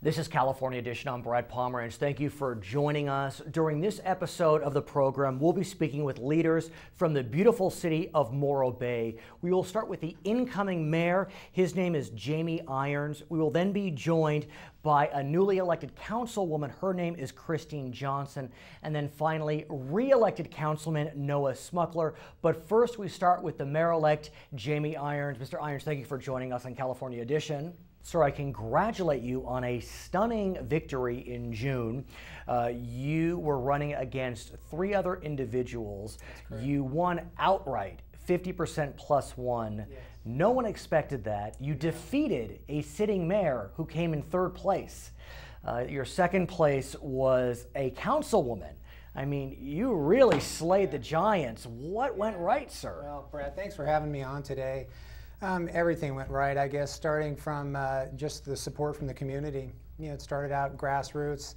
This is California Edition. I'm Brad Pomerance. Thank you for joining us. During this episode of the program, we'll be speaking with leaders from the beautiful city of Morro Bay. We will start with the incoming mayor. His name is Jamie Irons. We will then be joined by a newly elected councilwoman. Her name is Christine Johnson. And then finally, re-elected Councilman Noah Smukler. But first, we start with the mayor-elect, Jamie Irons. Mr. Irons, thank you for joining us on California Edition. Sir, I congratulate you on a stunning victory in June. You were running against three other individuals. You won outright, 50% plus one. Yes. No one expected that. You defeated a sitting mayor who came in third place. Your second place was a councilwoman. I mean, you really slayed the giants. What went right, sir? Well, Brad, thanks for having me on today. Everything went right, I guess, starting from just the support from the community. You know, it started out grassroots,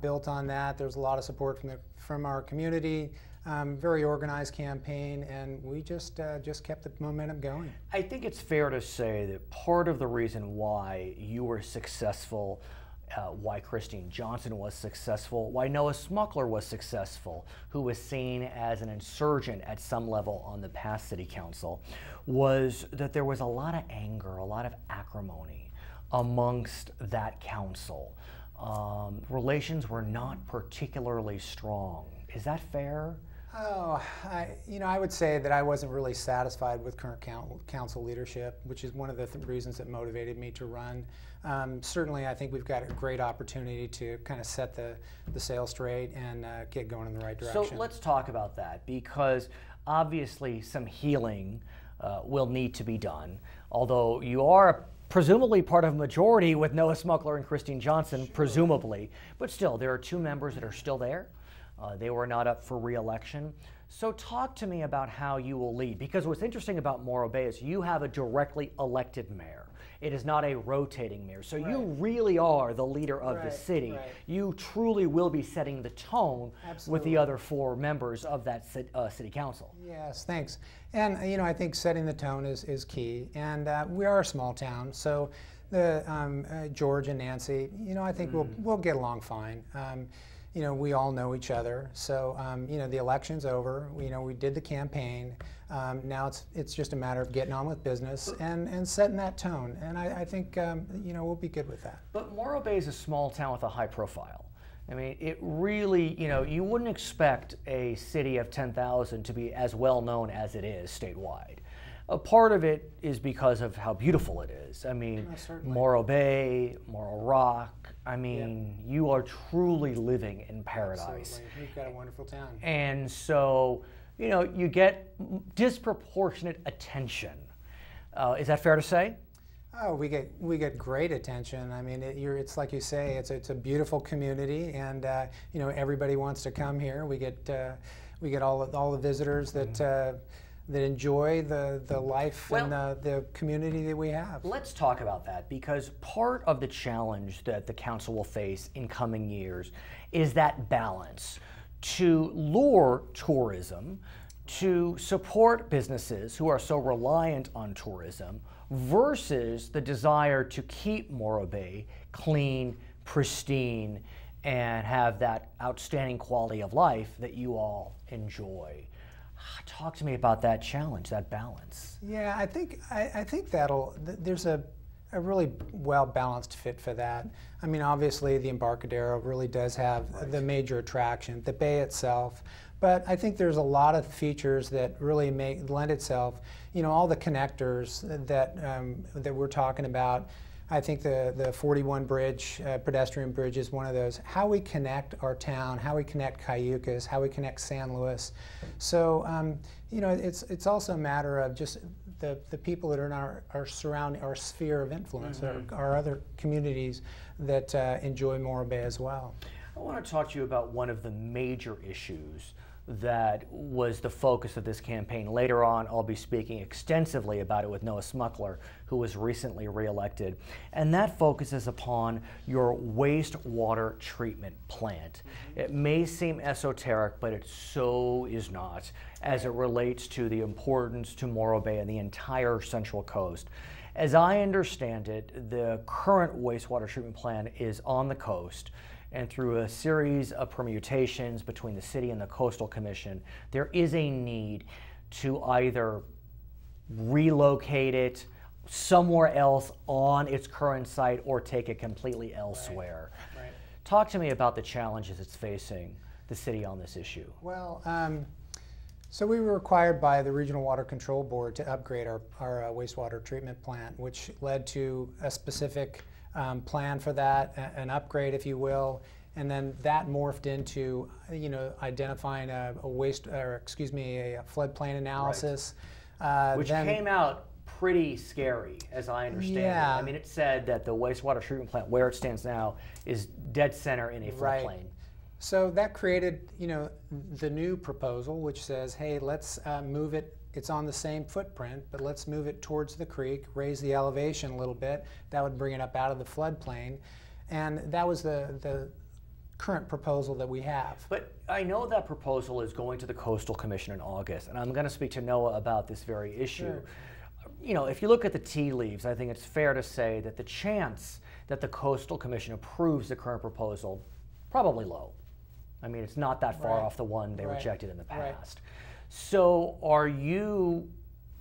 built on that. There was a lot of support from our community, very organized campaign, and we just kept the momentum going. I think it's fair to say that part of the reason why you were successful, why Christine Johnson was successful, why Noah Smukler was successful, who was seen as an insurgent at some level on the past city council, was that there was a lot of anger, a lot of acrimony amongst that council. Relations were not particularly strong. Is that fair? Oh, I would say that I wasn't really satisfied with current council leadership, which is one of the reasons that motivated me to run. Certainly, I think we've got a great opportunity to kind of set the sail straight and get going in the right direction. So let's talk about that, because obviously some healing will need to be done, although you are presumably part of a majority with Noah Smukler and Christine Johnson, sure. Presumably, but still, there are two members that are still there. They were not up for re-election. So talk to me about how you will lead, because what's interesting about Morro Bay is you have a directly elected mayor. It is not a rotating mayor. So you really are the leader of the city. You truly will be setting the tone with the other four members of that city council. Yes, thanks. And I think setting the tone is key. And we are a small town, so George and Nancy, I think we'll get along fine. We all know each other, so the election's over. We did the campaign. Now it's just a matter of getting on with business and setting that tone. And I think we'll be good with that. But Morro Bay is a small town with a high profile. I mean, it really, you wouldn't expect a city of 10,000 to be as well known as it is statewide. A part of it is because of how beautiful it is. I mean, Morro Bay, Morro Rock, I mean, you are truly living in paradise. Absolutely. We've got a wonderful town. And so, you get disproportionate attention. Is that fair to say? Oh, we get great attention. I mean, it's like you say, it's a beautiful community, and everybody wants to come here. We get all the visitors that enjoy the life and the community that we have. Let's talk about that, because part of the challenge that the council will face in coming years is that balance to lure tourism, to support businesses who are so reliant on tourism, versus the desire to keep Morro Bay clean, pristine, and have that outstanding quality of life that you all enjoy. Talk to me about that challenge, that balance. Yeah, I think there's a really well-balanced fit for that. I mean, obviously the Embarcadero really does have the major attraction, the bay itself, but I think there's a lot of features that really lend itself, all the connectors that we're talking about. I think the 41 bridge, pedestrian bridge, is one of those. How we connect our town, how we connect Cayucas, how we connect San Luis. So, it's also a matter of just the people that are in our sphere of influence, our other communities that enjoy Morro Bay as well. I want to talk to you about one of the major issues that was the focus of this campaign. Later on, I'll be speaking extensively about it with Noah Smukler, who was recently reelected. And that focuses upon your wastewater treatment plant. It may seem esoteric, but it so is not, as it relates to the importance to Morro Bay and the entire Central Coast. As I understand it, the current wastewater treatment plant is on the coast, and through a series of permutations between the city and the Coastal Commission, there is a need to either relocate it somewhere else on its current site or take it completely elsewhere. Right. Talk to me about the challenges it's facing the city on this issue. Well, so we were required by the Regional Water Control Board to upgrade our wastewater treatment plant, which led to a specific plan for that, an upgrade, if you will, and then that morphed into, identifying a floodplain analysis. Right. Which came out pretty scary, as I understand it. I mean, it said that the wastewater treatment plant, where it stands now, is dead center in a floodplain. Right. So that created, the new proposal, which says, hey, let's move it. It's on the same footprint, but let's move it towards the creek, raise the elevation a little bit. That would bring it up out of the floodplain. And that was the current proposal that we have. But I know that proposal is going to the Coastal Commission in August, and I'm going to speak to Noah about this very issue. Sure. If you look at the tea leaves, I think it's fair to say that the chance that the Coastal Commission approves the current proposal, probably low. I mean, it's not that far off the one they rejected in the past. So are you,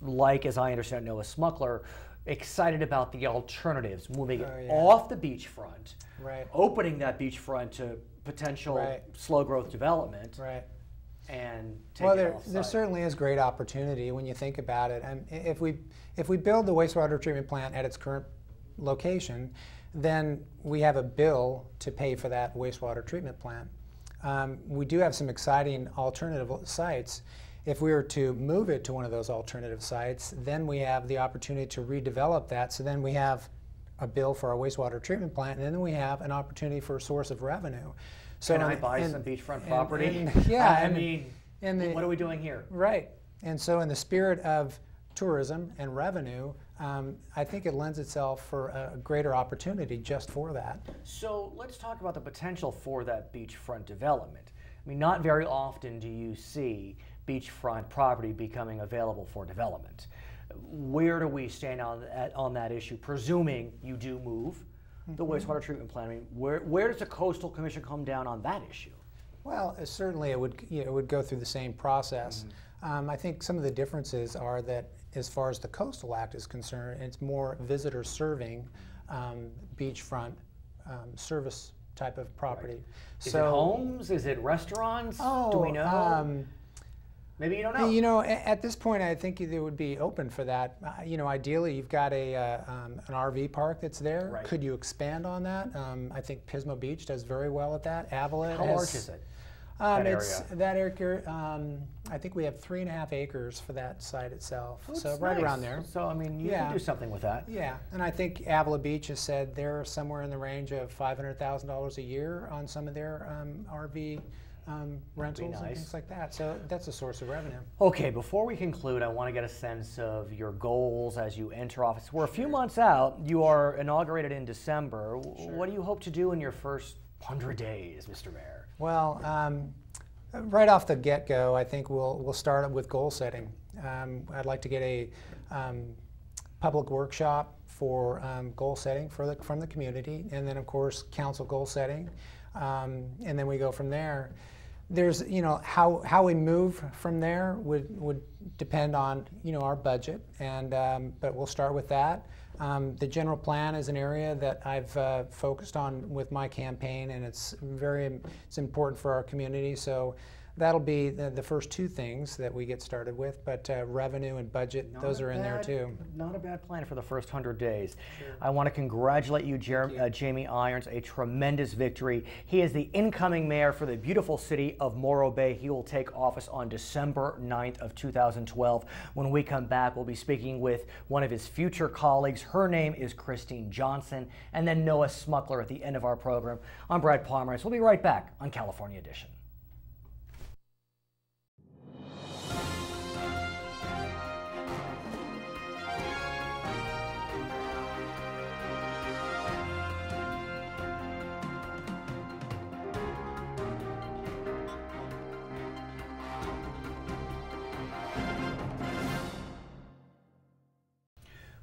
like, as I understand Noah Smukler, excited about the alternatives, moving it off the beachfront, opening that beachfront to potential slow growth development, and taking it off-site? There certainly is great opportunity when you think about it. And if we build the wastewater treatment plant at its current location, then we have a bill to pay for that wastewater treatment plant. We do have some exciting alternative sites. If we were to move it to one of those alternative sites, then we have the opportunity to redevelop that. So then we have a bill for our wastewater treatment plant, and then we have an opportunity for a source of revenue. So can I buy some beachfront property? What are we doing here? Right. And so in the spirit of tourism and revenue, I think it lends itself for a greater opportunity just for that. So let's talk about the potential for that beachfront development. I mean, not very often do you see beachfront property becoming available for development. Where do we stand on that issue, presuming you do move the wastewater treatment plant? I mean, where does the Coastal Commission come down on that issue? Well, certainly it would go through the same process. I think some of the differences are that as far as the Coastal Act is concerned, it's more visitor serving beachfront service type of property. Is it homes? Is it restaurants? Do we know? Maybe you don't know. At this point, I think it would be open for that. Ideally, you've got an RV park that's there. Right. Could you expand on that? I think Pismo Beach does very well at that. Avila. How large is it? That area. I think we have 3.5 acres for that site itself. Oh, so right around there. So I mean, you can do something with that. Yeah, and I think Avila Beach has said they're somewhere in the range of $500,000 a year on some of their RV rentals and things like that. So that's a source of revenue. Okay, before we conclude, I want to get a sense of your goals as you enter office. We're a few months out. You are inaugurated in December. What do you hope to do in your first 100 days, Mr. Mayor? Well, right off the get-go, I think we'll start with goal setting. I'd like to get a public workshop for goal setting from the community, and then of course council goal setting, and then we go from there. There's, how we move from there would depend on, our budget, and but we'll start with that. The general plan is an area that I've focused on with my campaign, and it's important for our community. So that'll be the first two things that we get started with, but revenue and budget, those are in there too. Not a bad plan for the first 100 days. Sure. I want to congratulate you, Jamie Irons, a tremendous victory. He is the incoming mayor for the beautiful city of Morro Bay. He will take office on December 9th of 2012. When we come back, we'll be speaking with one of his future colleagues. Her name is Christine Johnson, and then Noah Smukler at the end of our program. I'm Brad Pomerance. We'll be right back on California Edition.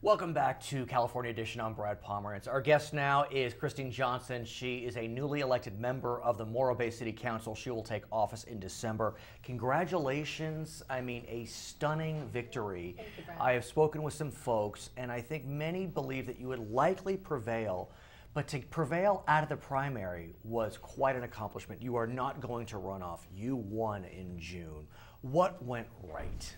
Welcome back to California Edition. I'm Brad Pomerance. Our guest now is Christine Johnson. She is a newly elected member of the Morro Bay City Council. She will take office in December. Congratulations. I mean, a stunning victory. Thank you, Brad. I have spoken with some folks, and I think many believe that you would likely prevail, but to prevail out of the primary was quite an accomplishment. You are not going to run off. You won in June. What went right?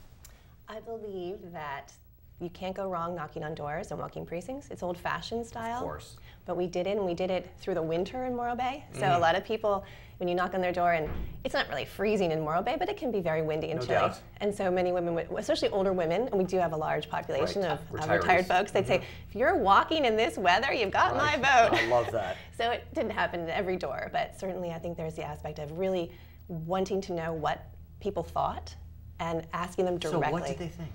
I believe that you can't go wrong knocking on doors and walking precincts. It's old-fashioned style. Of course. But we did it, and we did it through the winter in Morro Bay. So a lot of people, when you knock on their door, and it's not really freezing in Morro Bay, but it can be very windy and chilly. doubt. And so many women, especially older women, and we do have a large population of Retirees. retired folks, they'd say, if you're walking in this weather, you've got my vote. I love that. So it didn't happen at every door, but certainly I think there's the aspect of really wanting to know what people thought and asking them directly. So what did they think?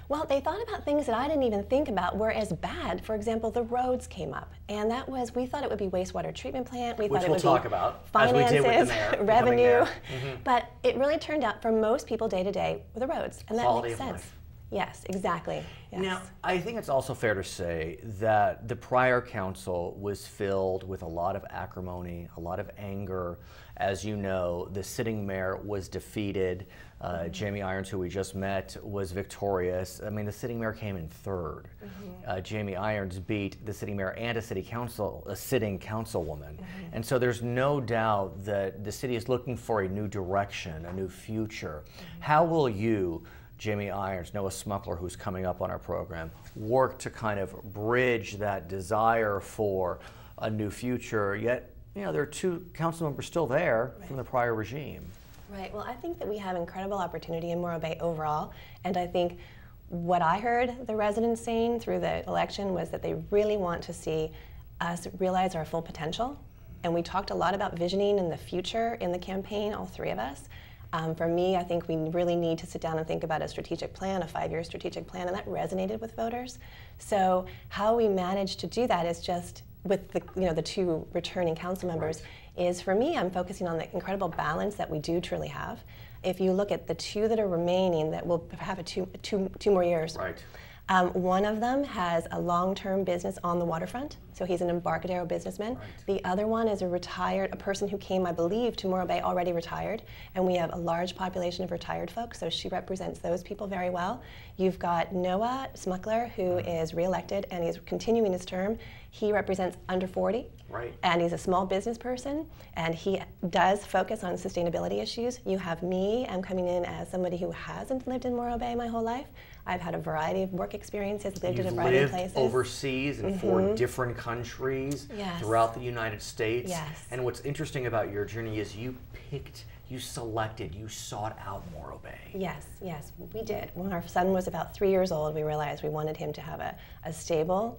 Well, they thought about things that I didn't even think about were as bad. For example, the roads came up, and that was, we thought it would be wastewater treatment plant. We thought it would talk be about, finances, as we did with the mayor, revenue. But it really turned out for most people day to day were the roads, and that Quality makes of sense. life. Yes, exactly. Yes. Now, I think it's also fair to say that the prior council was filled with a lot of acrimony, a lot of anger. As you know, the sitting mayor was defeated. Jamie Irons, who we just met, was victorious. I mean, the sitting mayor came in third. Jamie Irons beat the sitting mayor and a sitting councilwoman. And so there's no doubt that the city is looking for a new direction, a new future. How will you, Jamie Irons, Noah Smukler, who's coming up on our program, work to kind of bridge that desire for a new future, yet, you know, there are two council members still there from the prior regime? Right. Well, I think that we have incredible opportunity in Morro Bay overall, and I think what I heard the residents saying through the election was that they really want to see us realize our full potential. And we talked a lot about visioning in the future in the campaign, all three of us. For me, I think we really need to sit down and think about a strategic plan, a 5-year strategic plan, and that resonated with voters. So how we managed to do that is just with the two returning council members. Is, for me, I'm focusing on the incredible balance that we do truly have. If you look at the two that are remaining, that will have two more years. Right. One of them has a long-term business on the waterfront, so he's an Embarcadero businessman. Right. The other one is a person who came, I believe, to Morro Bay already retired, and we have a large population of retired folks, so she represents those people very well. You've got Noah Smukler, who is re-elected, and he's continuing his term. He represents under 40, right, and he's a small business person, and he does focus on sustainability issues. You have me. I'm coming in as somebody who hasn't lived in Morro Bay my whole life. I've had a variety of work experiences, lived in a variety of places. Overseas in 4 different countries throughout the United States. Yes. And what's interesting about your journey is you selected, you sought out Morro Bay. Yes, yes, we did. When our son was about 3 years old, we realized we wanted him to have a stable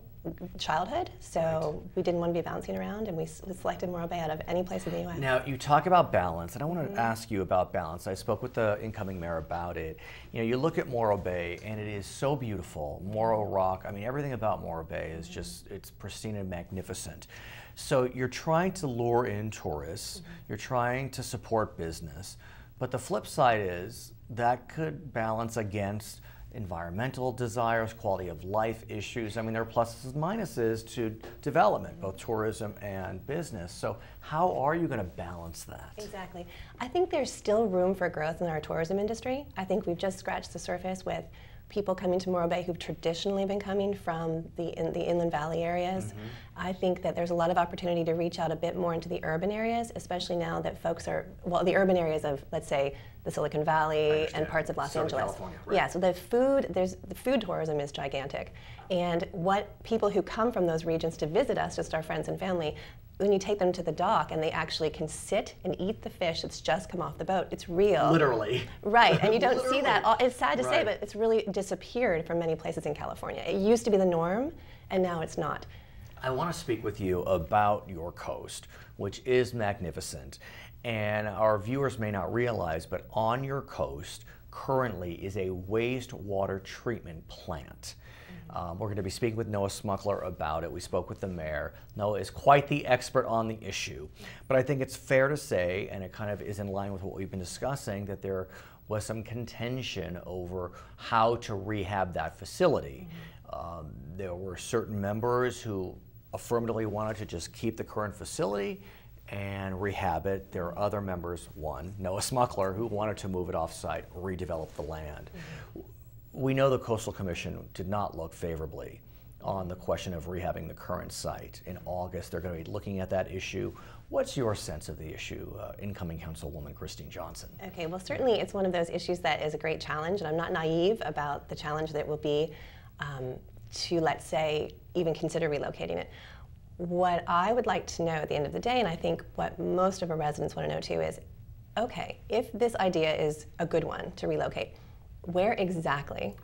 childhood, so we didn't want to be bouncing around, and we selected Morro Bay out of any place in the U.S. Now, you talk about balance, and I want to ask you about balance. I spoke with the incoming mayor about it. You know, you look at Morro Bay, and it is so beautiful. Morro Rock, I mean, everything about Morro Bay is just, it's pristine and magnificent. So you're trying to lure in tourists, you're trying to support business, but the flip side is that could balance against environmental desires, quality of life issues. I mean, there are pluses and minuses to development, both tourism and business. So how are you going to balance that? Exactly. I think there's still room for growth in our tourism industry. I think we've just scratched the surface with people coming to Morro Bay who've traditionally been coming from the Inland Valley areas. I think that there's a lot of opportunity to reach out a bit more into the urban areas, especially now that folks are, well, the urban areas of, let's say, the Silicon Valley and parts of Los Angeles. California, right. Yeah, so the food tourism is gigantic. And what people who come from those regions to visit us, just our friends and family, when you take them to the dock and they actually can sit and eat the fish that's just come off the boat, it's real. Literally. Right, and you don't see that. It's sad to say, Right. but it's really disappeared from many places in California. It used to be the norm, and now it's not. I want to speak with you about your coast, which is magnificent. And our viewers may not realize, but on your coast currently is a wastewater treatment plant. We're going to be speaking with Noah Smukler about it. We spoke with the mayor. Noah is quite the expert on the issue. But I think it's fair to say, and it kind of is in line with what we've been discussing, that there was some contention over how to rehab that facility. There were certain members who affirmatively wanted to just keep the current facility and rehab it. There are other members, one, Noah Smukler, who wanted to move it off-site, redevelop the land. We know the Coastal Commission did not look favorably on the question of rehabbing the current site. In August, they're going to be looking at that issue. What's your sense of the issue, incoming Councilwoman Christine Johnson? Okay, well, certainly it's one of those issues that is a great challenge, and I'm not naive about the challenge that will be to, let's say, even consider relocating it. What I would like to know at the end of the day, and I think what most of our residents want to know too, is, okay, if this idea is a good one to relocate, where exactly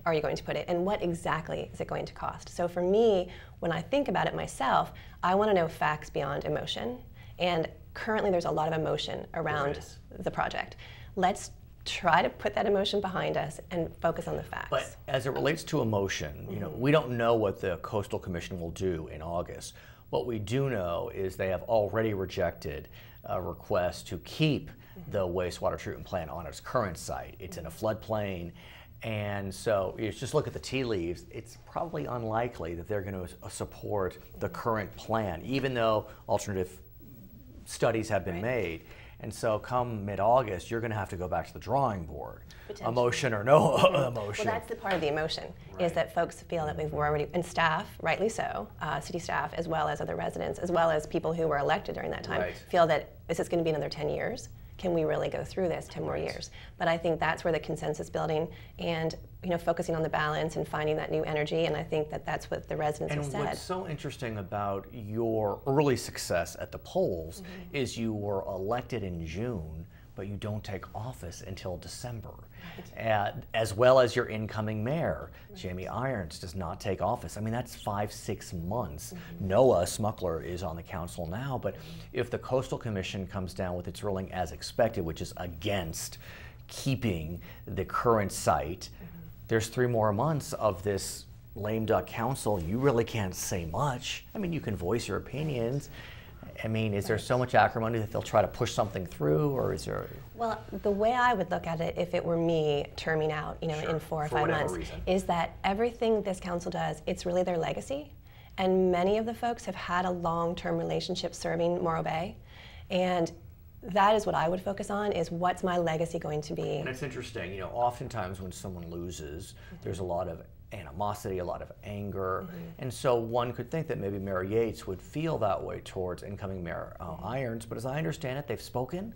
are you going to put it, and what exactly is it going to cost? So for me, when I think about it myself, I want to know facts beyond emotion, and currently there's a lot of emotion around the project. Let's try to put that emotion behind us and focus on the facts. But as it relates to emotion, you know, we don't know what the Coastal Commission will do in August. What we do know is they have already rejected a request to keep the wastewater treatment plant on its current site. It's in a floodplain, and so you just look at the tea leaves, it's probably unlikely that they're going to support the current plan, even though alternative studies have been made. And so come mid-August, you're going to have to go back to the drawing board. Emotion or no emotion. Well, that's the part of the emotion, is that folks feel that we've already, and staff, rightly so, city staff, as well as other residents, as well as people who were elected during that time, feel that this is going to be another 10 years. Can we really go through this 10 more years? But I think that's where the consensus building and, you know, focusing on the balance and finding that new energy, and I think that that's what the residents have said. And what's so interesting about your early success at the polls is you were elected in June, but you don't take office until December. As well as your incoming mayor, Jamie Irons, does not take office. I mean, that's 5-6 months. Noah Smukler is on the council now, but if the Coastal Commission comes down with its ruling as expected, which is against keeping the current site, there's 3 more months of this lame duck council. You really can't say much. I mean, you can voice your opinions. I mean, is there so much acrimony that they'll try to push something through, or is there? Well, the way I would look at it, if it were me terming out, you know, in 4 or 5 months, is that everything this council does, it's really their legacy. And many of the folks have had a long-term relationship serving Morro Bay. And that is what I would focus on, is what's my legacy going to be. And it's interesting, you know, oftentimes when someone loses, there's a lot of animosity, a lot of anger, and so one could think that maybe Mayor Yates would feel that way towards incoming Mayor Irons, but as I understand it, they've spoken,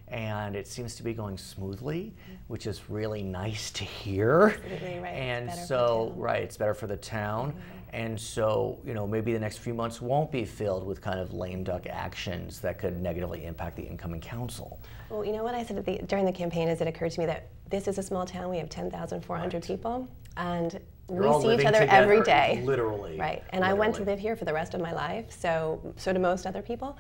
and it seems to be going smoothly, which is really nice to hear. Absolutely, right. And so, it's better for the town, and so, you know, maybe the next few months won't be filled with kind of lame duck actions that could negatively impact the incoming council. Well, you know what I said during the campaign is it occurred to me that this is a small town. We have 10,400 people, and we see each other every day. Literally. Right. And I went to live here for the rest of my life, so do most other people.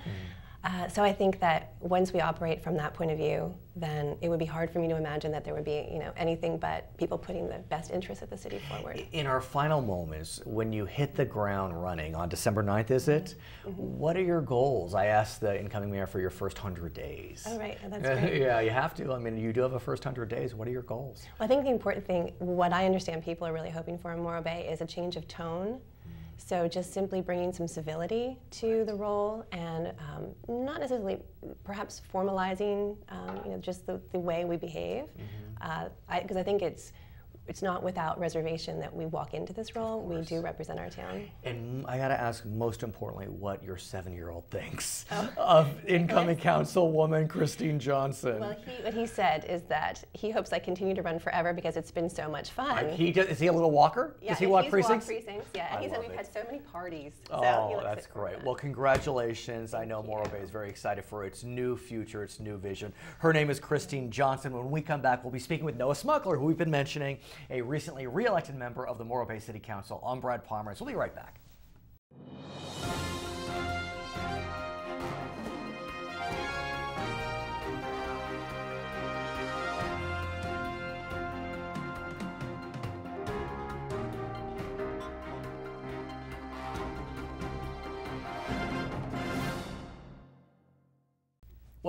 So I think that once we operate from that point of view, then it would be hard for me to imagine that there would be, you know, anything but people putting the best interests of the city forward. In our final moments, when you hit the ground running on December 9th, is it? What are your goals? I asked the incoming mayor for your first 100 days. Oh, right. Oh, that's great. Yeah, you have to. I mean, you do have a first 100 days. What are your goals? Well, I think the important thing, what I understand people are really hoping for in Morro Bay, is a change of tone. So just simply bringing some civility to the role, and not necessarily perhaps formalizing, you know, just the way we behave. Because I think it's not without reservation that we walk into this role. We do represent our town. And I got to ask, most importantly, what your 7-year-old thinks of incoming Councilwoman Christine Johnson. Well, what he said is that he hopes I continue to run forever because it's been so much fun. Is he a little walker? Yeah, Does he walk precincts? Yeah, and he said we've had so many parties. Oh, that's great. Well, congratulations. I know Morro Bay is very excited for its new future, its new vision. Her name is Christine Johnson. When we come back, we'll be speaking with Noah Smukler, who we've been mentioning, a recently re-elected member of the Morro Bay City Council. I'm Brad Pomerance. We'll be right back.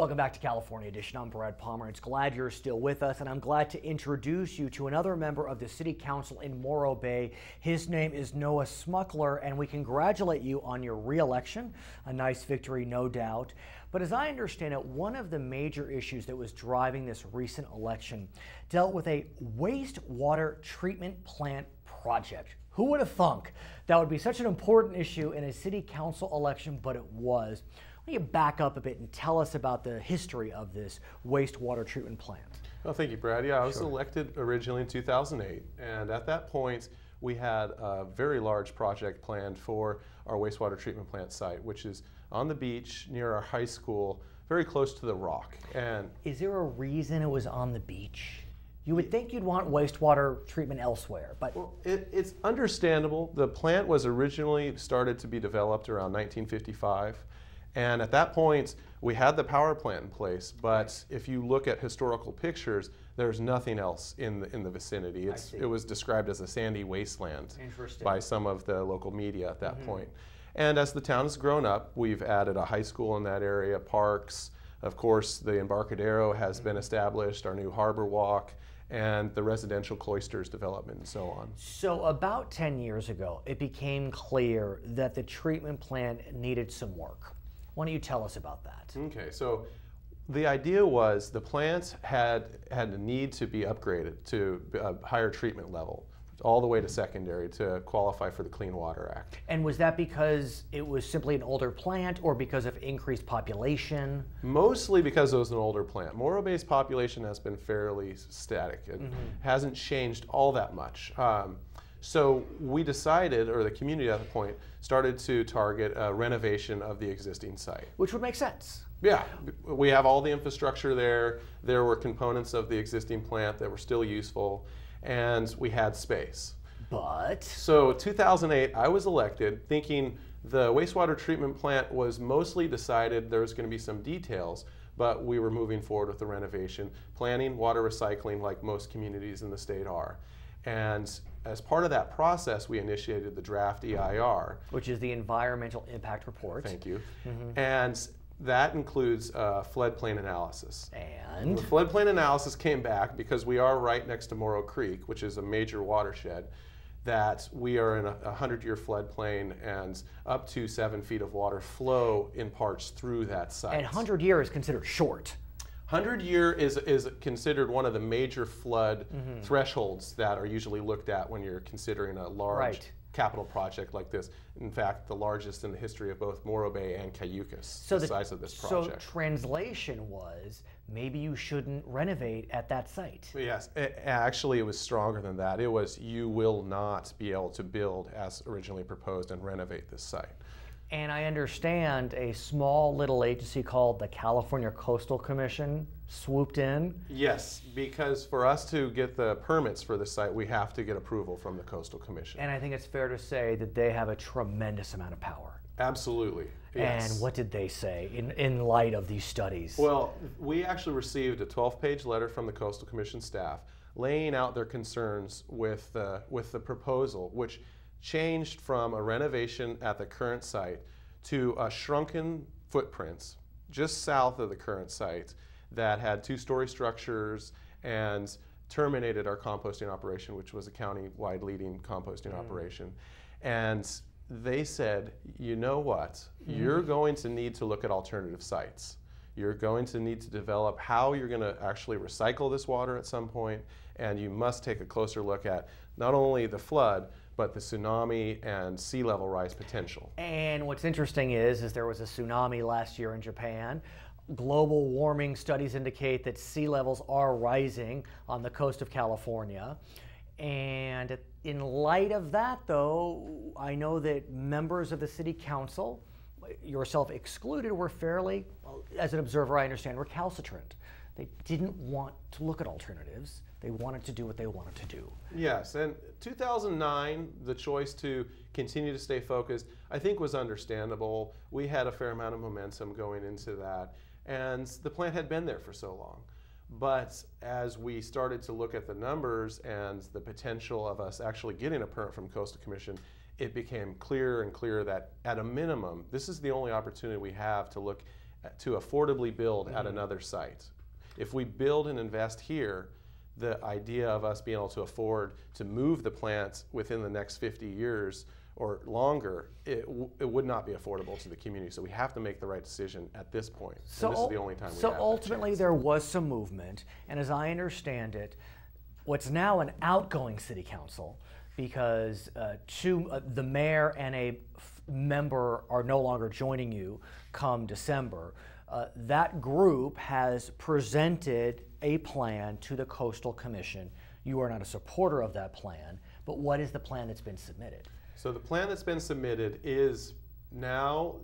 Welcome back to California Edition. I'm Brad Pomerance. Glad you're still with us, and I'm glad to introduce you to another member of the City Council in Morro Bay. His name is Noah Smukler, and we congratulate you on your re-election. A nice victory, no doubt. But as I understand it, one of the major issues that was driving this recent election dealt with a wastewater treatment plant project. Who would have thunk that would be such an important issue in a city council election, but it was. Why don't you back up a bit and tell us about the history of this wastewater treatment plant? Well, thank you, Brad. Yeah, I was elected originally in 2008, and at that point, we had a very large project planned for our wastewater treatment plant site, which is on the beach near our high school, very close to the rock. And is there a reason it was on the beach? You would think you'd want wastewater treatment elsewhere, but... Well, it's understandable. The plant was originally started to be developed around 1955. And at that point, we had the power plant in place, but if you look at historical pictures, there's nothing else in the vicinity. It was described as a sandy wasteland by some of the local media at that point. And as the town has grown up, we've added a high school in that area, parks. Of course, the Embarcadero has been established, our new harbor walk, and the residential cloisters development and so on. So about 10 years ago, it became clear that the treatment plant needed some work. Why don't you tell us about that? Okay, so the idea was the plant had a need to be upgraded to a higher treatment level, all the way to secondary to qualify for the Clean Water Act. And was that because it was simply an older plant or because of increased population? Mostly because it was an older plant. Morro Bay's population has been fairly static. It hasn't changed all that much. So we decided, or the community at the point, started to target a renovation of the existing site. Which would make sense. Yeah, we have all the infrastructure there. There were components of the existing plant that were still useful, and we had space. But? So 2008, I was elected thinking the wastewater treatment plant was mostly decided. There was going to be some details, but we were moving forward with the renovation, planning water recycling like most communities in the state are. And as part of that process, we initiated the draft EIR. Which is the Environmental Impact Report. Thank you. And that includes floodplain analysis. And? The floodplain analysis came back because we are right next to Morro Creek, which is a major watershed, that we are in a 100-year floodplain and up to 7 feet of water flow in parts through that site. And 100 years is considered short. 100-year is considered one of the major flood thresholds that are usually looked at when you're considering a large capital project like this. In fact, the largest in the history of both Morro Bay and Cayucas, so the size of this project. So translation was, maybe you shouldn't renovate at that site. Yes, actually it was stronger than that. It was, you will not be able to build as originally proposed and renovate this site. And I understand a small little agency called the California Coastal Commission swooped in. Yes, because for us to get the permits for the site, we have to get approval from the Coastal Commission. And I think it's fair to say that they have a tremendous amount of power. Absolutely, yes. And what did they say in light of these studies? Well, we actually received a 12-page letter from the Coastal Commission staff laying out their concerns with the proposal, which changed from a renovation at the current site to a shrunken footprints just south of the current site that had 2-story structures and terminated our composting operation, which was a county-wide leading composting operation. And they said, you know what, you're going to need to look at alternative sites. You're going to need to develop how you're going to actually recycle this water at some point, and you must take a closer look at not only the flood, but the tsunami and sea level rise potential. And what's interesting is there was a tsunami last year in Japan. Global warming studies indicate that sea levels are rising on the coast of California. And in light of that, though, I know that members of the city council, yourself excluded, were fairly, as an observer I understand, recalcitrant. They didn't want to look at alternatives. They wanted to do what they wanted to do. Yes, and 2009, the choice to continue to stay focused, I think was understandable. We had a fair amount of momentum going into that, and the plant had been there for so long. But as we started to look at the numbers and the potential of us actually getting a permit from Coastal Commission, it became clearer and clearer that at a minimum, this is the only opportunity we have to look to affordably build at another site. If we build and invest here, the idea of us being able to afford to move the plant within the next 50 years or longer, it would not be affordable to the community. So we have to make the right decision at this point. So, and this is the only time we have so that ultimately chance. there was some movement, and as I understand it, what's now an outgoing city council, because the mayor and a member are no longer joining you come December, that group has presented a plan to the Coastal Commission. You are not a supporter of that plan, but what is the plan that's been submitted? So the plan that's been submitted is now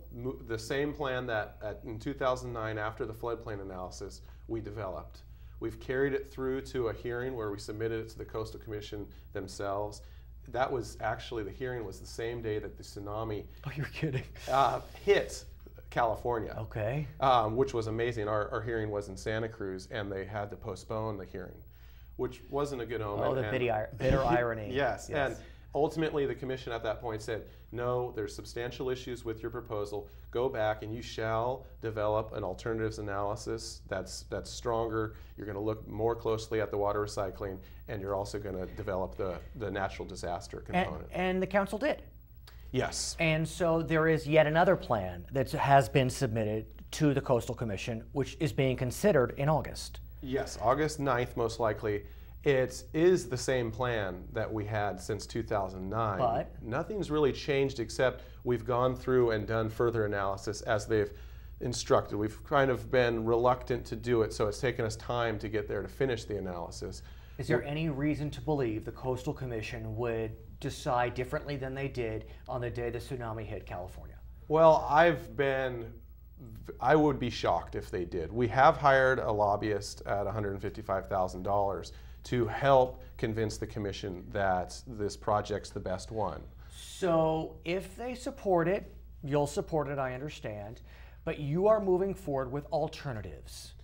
the same plan that in 2009, after the floodplain analysis, we developed. We've carried it through to a hearing where we submitted it to the Coastal Commission themselves. That was actually, the hearing was the same day that the tsunami Oh, you're kidding. hit California. Okay. Which was amazing. Our hearing was in Santa Cruz, and they had to postpone the hearing, which wasn't a good omen. Oh, the bitter irony. Yes, and ultimately the commission at that point said, no, there's substantial issues with your proposal. Go back and you shall develop an alternatives analysis that's stronger. You're going to look more closely at the water recycling, and you're also going to develop the natural disaster component. And the council did. Yes. And so there is yet another plan that has been submitted to the Coastal Commission, which is being considered in August. Yes, August 9th most likely. It is the same plan that we had since 2009. But nothing's really changed except we've gone through and done further analysis as they've instructed. We've kind of been reluctant to do it, so it's taken us time to get there to finish the analysis. Is there any reason to believe the Coastal Commission would decide differently than they did on the day the tsunami hit California? Well, I would be shocked if they did. We have hired a lobbyist at $155,000 to help convince the commission that this project's the best one. So if they support it, you'll support it, I understand, but you are moving forward with alternatives.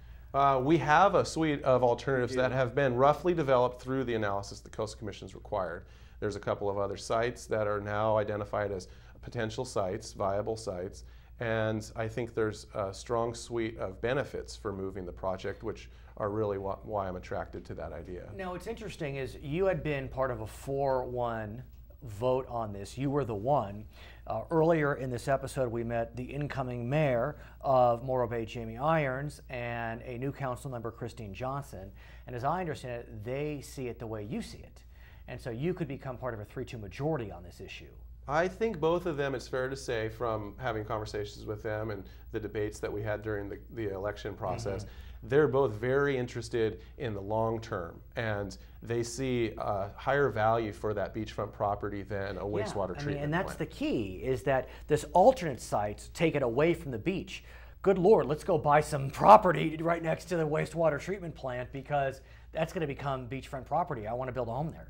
We have a suite of alternatives that have been roughly developed through the analysis the Coastal Commission's required. There's a couple of other sites that are now identified as potential sites, viable sites, and I think there's a strong suite of benefits for moving the project, which are really why I'm attracted to that idea. Now, what's interesting is you had been part of a 4-1 vote on this. You were the one. Earlier in this episode, we met the incoming mayor of Morro Bay, Jamie Irons, and a new council member, Christine Johnson. And as I understand it, they see it the way you see it. And so you could become part of a 3-2 majority on this issue. I think both of them, it's fair to say, from having conversations with them and the debates that we had during the election process, they're both very interested in the long term, and they see a higher value for that beachfront property than a wastewater treatment plant. And that's the key, is that this alternate sites take it away from the beach. Good Lord, let's go buy some property right next to the wastewater treatment plant, because that's going to become beachfront property. I want to build a home there.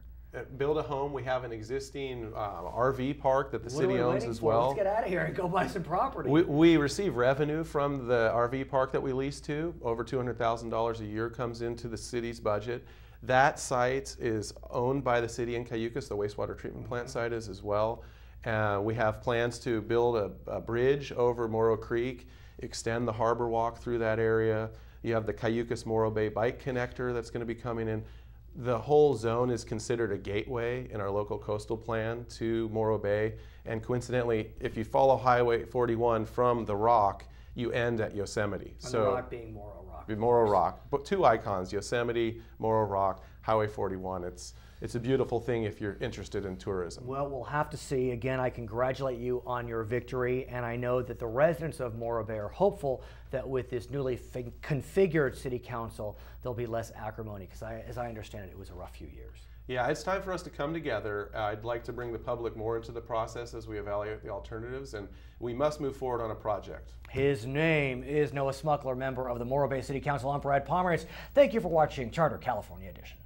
Build a home. We have an existing RV park that the city owns as well. Let's get out of here and go buy some property. We receive revenue from the RV park that we lease to. Over $200,000 a year comes into the city's budget. That site is owned by the city in Cayucas. The wastewater treatment plant site is as well. We have plans to build a bridge over Morro Creek, extend the harbor walk through that area. You have the Cayucas Morro Bay bike connector that's going to be coming in. The whole zone is considered a gateway in our local coastal plan to Morro Bay. And coincidentally, if you follow Highway 41 from the Rock, you end at Yosemite. And the Rock being Morro Rock. Morro Rock. But two icons, Yosemite, Morro Rock, Highway 41. It's a beautiful thing if you're interested in tourism. Well, we'll have to see. Again, I congratulate you on your victory, and I know that the residents of Morro Bay are hopeful that with this newly configured city council, there'll be less acrimony, because as I understand it, it was a rough few years. Yeah, it's time for us to come together. I'd like to bring the public more into the process as we evaluate the alternatives, and we must move forward on a project. His name is Noah Smukler, member of the Morro Bay City Council. I'm Brad Pomerance. Thank you for watching Charter California Edition.